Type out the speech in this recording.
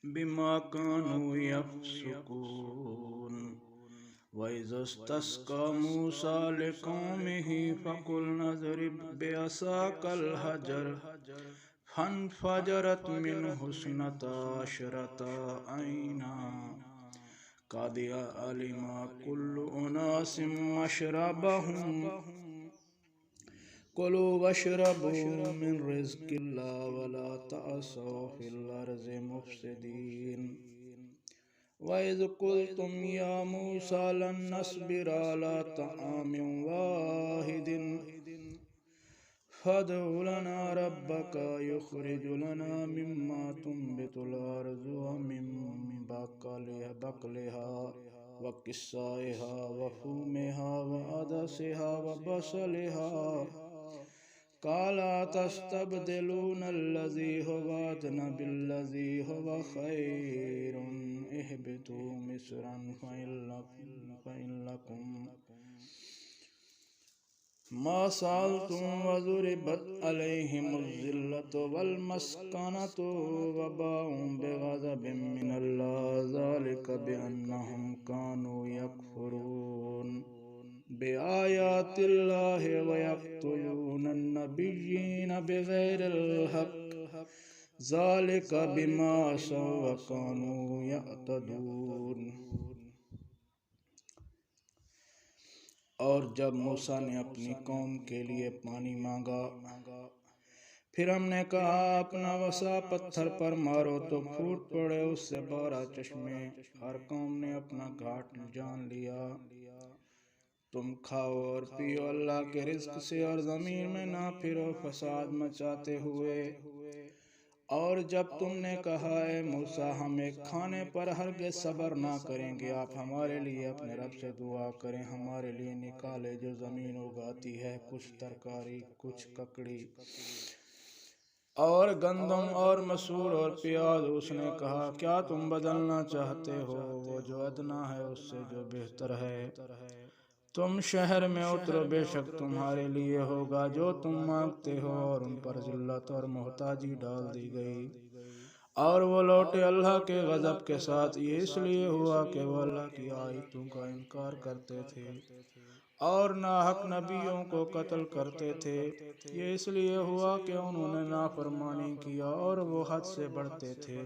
بما كانوا يفسقون. وإذا استسقى موسى لقومه فقلنا اضرب بعصاك الحجر فانفجرت منه اثنتا عشرة عينا قد علم كل أناس مشربهم كلوا واشربوا من رزق الله ولا تعثوا في الأرض مفسدين. وإذ قلتم يا موسى لن نصبر على طعام واحد فادع لنا ربك يخرج لنا مما تنبت الأرض ومن بقلها وقثائها وفومها وعدسها وبصلها قال تستبدلون الذي هو أدنى بالذي هو خير اهبطوا مصرا فإن لكم ما سألتم وضربت عليهم الذلة والمسكنة وباءوا بغضب من الله ذلك بأنهم كانوا يكفرون بآيات الله ويقتلون النبيين بغير الحق ذلك بما عصوا وكانوا يعتدون. اور جب موسیٰ نے اپنی قوم کے لیے پانی مانگا پھر ہم نے کہا اپنا وسع پتھر پر مارو تو پھوٹ پڑے اس سے 12 چشمے. ہر قوم نے اپنا گھاٹ جان لیا. تم کھاؤ اور پیو اللہ کے رزق سے اور زمین میں نہ پھرو فساد مچاتے ہوئے. اور جب تم نے کہا اے موسیٰ ہم ایک کھانے پر ہرگز صبر نہ کریں گے، آپ ہمارے لیے اپنے رب سے دعا کریں، ہمارے لیے نکالے جو زمین اگاتی ہے، کچھ ترکاری، کچھ ککڑی اور گندم اور مسور اور پیاز. اس نے کہا کیا تم بدلنا چاہتے ہو وہ جو ادنا ہے اس سے جو بہتر ہے؟ تم شہر میں اترو، بے شک تمہارے لیے ہوگا جو تم مانگتے ہو. اور ان پر ذلت اور محتاجی ڈال دی گئی اور وہ لوٹے اللہ کے غضب کے ساتھ. یہ اس لیے ہوا کہ وہ اللہ کی آیتوں کا انکار کرتے تھے اور ناحق نبیوں کو قتل کرتے تھے. یہ اس لیے ہوا کہ انہوں نے نافرمانی کیا اور وہ حد سے بڑھتے تھے.